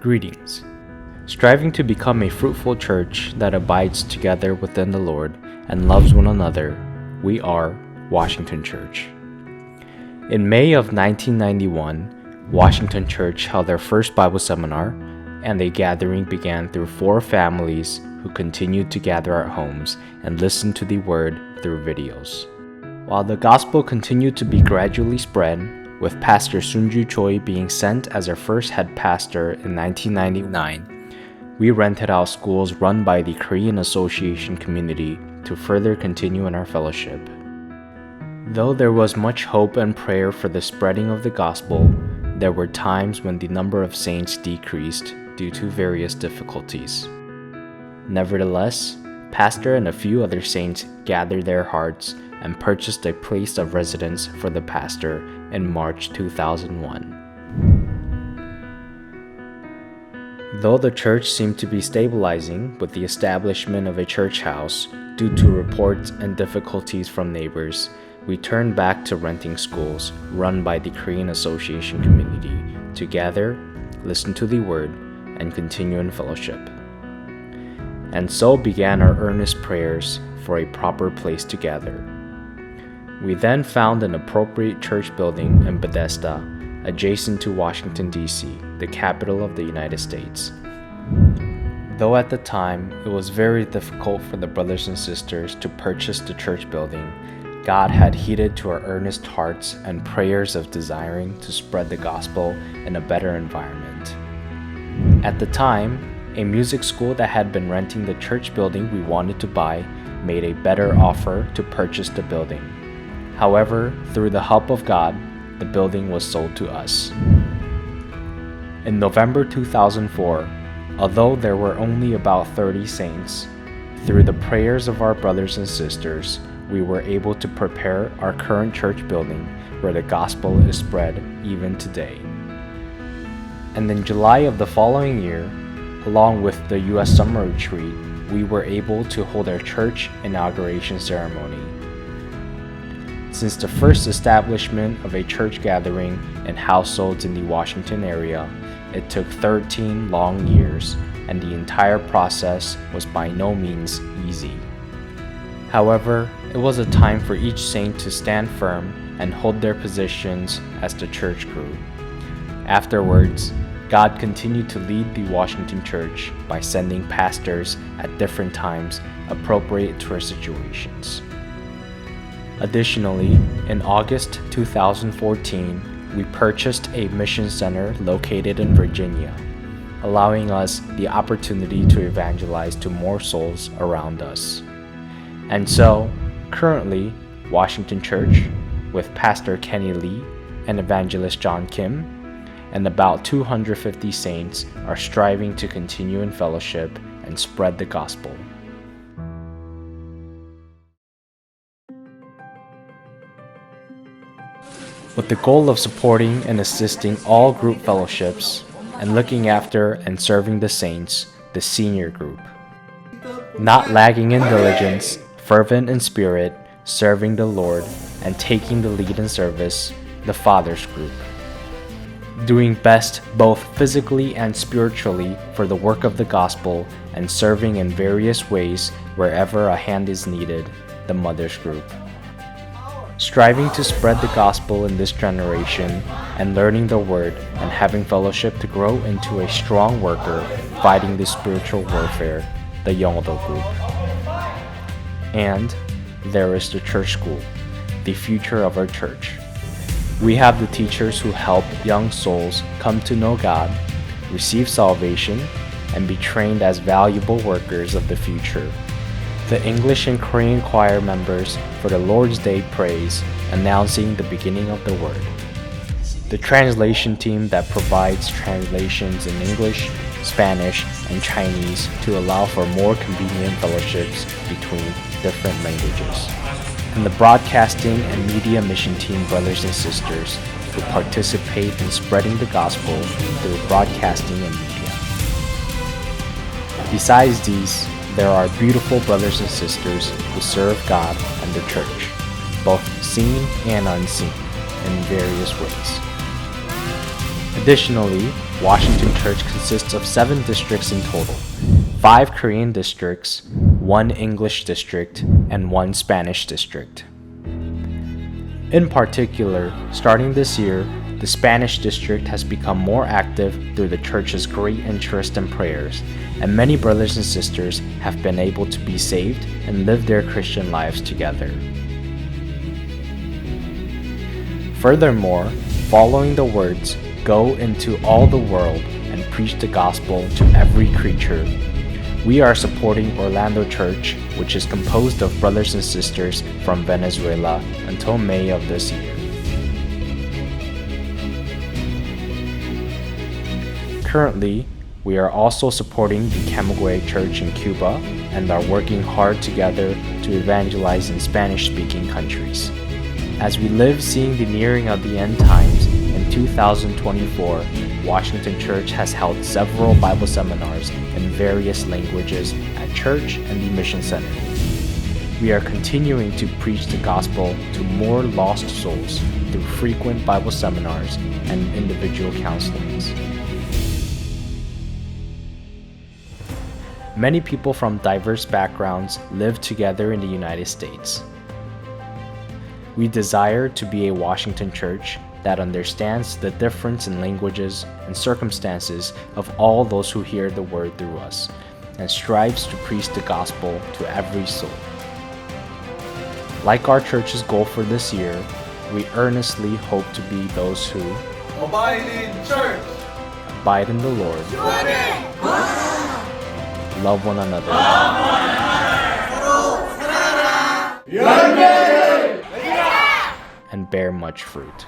Greetings. Striving to become a fruitful church that abides together within the Lord and loves one another, we are Washington Church. In May of 1991, Washington Church held their first Bible seminar, and the gathering began through 4 families who continued to gather at homes and listen to the Word through videos. While the gospel continued to be gradually spread, with Pastor Sunju Choi being sent as our first head pastor in 1999, we rented out schools run by the Korean Association community to further continue in our fellowship. Though there was much hope and prayer for the spreading of the gospel, there were times when the number of saints decreased due to various difficulties. Nevertheless, Pastor and a few other saints gathered their hearts and purchased a place of residence for the pastor in March 2001. Though the church seemed to be stabilizing with the establishment of a church house due to reports and difficulties from neighbors, we turned back to renting schools run by the Korean Association community to gather, listen to the Word, and continue in fellowship. And so began our earnest prayers for a proper place to gather. We then found an appropriate church building in Bethesda, adjacent to Washington, D.C., the capital of the United States. Though at the time it was very difficult for the brothers and sisters to purchase the church building, God had heeded to our earnest hearts and prayers of desiring to spread the gospel in a better environment. At the time, a music school that had been renting the church building we wanted to buy made a better offer to purchase the building. However, through the help of God, the building was sold to us. In November 2004, although there were only about 30 saints, through the prayers of our brothers and sisters, we were able to prepare our current church building where the gospel is spread even today. And in July of the following year, along with the U.S. Summer Retreat, we were able to hold our church inauguration ceremony. Since the first establishment of a church gathering in households in the Washington area, it took 13 long years, and the entire process was by no means easy. However, it was a time for each saint to stand firm and hold their positions as the church grew. Afterwards, God continued to lead the Washington Church by sending pastors at different times appropriate to our situations. Additionally, in August 2014, we purchased a mission center located in Virginia, allowing us the opportunity to evangelize to more souls around us. And so, currently, Washington Church, with Pastor Kenny Lee and Evangelist John Kim, and about 250 saints are striving to continue in fellowship and spread the gospel. With the goal of supporting and assisting all group fellowships and looking after and serving the saints, the senior group. Not lagging in diligence, fervent in spirit, serving the Lord, and taking the lead in service, the fathers group. Doing best both physically and spiritually for the work of the gospel and serving in various ways wherever a hand is needed, the mothers group. Striving to spread the gospel in this generation and learning the word and having fellowship to grow into a strong worker fighting the spiritual warfare, the young adult group. And there is the church school, the future of our church. We have the teachers who help young souls come to know God, receive salvation, and be trained as valuable workers of the future. The English and Korean choir members for the Lord's Day praise, announcing the beginning of the Word. The translation team that provides translations in English, Spanish, and Chinese to allow for more convenient fellowships between different languages. And the broadcasting and media mission team brothers and sisters who participate in spreading the gospel through broadcasting and media. Besides these, there are beautiful brothers and sisters who serve God and the church, both seen and unseen, in various ways. Additionally, Washington Church consists of 7 districts in total, 5 Korean districts, 1 English district, and 1 Spanish district. In particular, starting this year, the Spanish district has become more active through the church's great interest and prayers, and many brothers and sisters have been able to be saved and live their Christian lives together. Furthermore, following the words, "Go into all the world and preach the gospel to every creature," we are supporting Orlando Church, which is composed of brothers and sisters from Venezuela, until May of this year. Currently, we are also supporting the Camagüey Church in Cuba and are working hard together to evangelize in Spanish-speaking countries. As we live seeing the nearing of the end times, in 2024, Washington Church has held several Bible seminars in various languages at church and the Mission Center. We are continuing to preach the gospel to more lost souls through frequent Bible seminars and individual counselings. Many people from diverse backgrounds live together in the United States. We desire to be a Washington Church that understands the difference in languages and circumstances of all those who hear the word through us, and strives to preach the gospel to every soul. Like our church's goal for this year, we earnestly hope to be those who abide in church, abide in the Lord, love one another, and bear much fruit.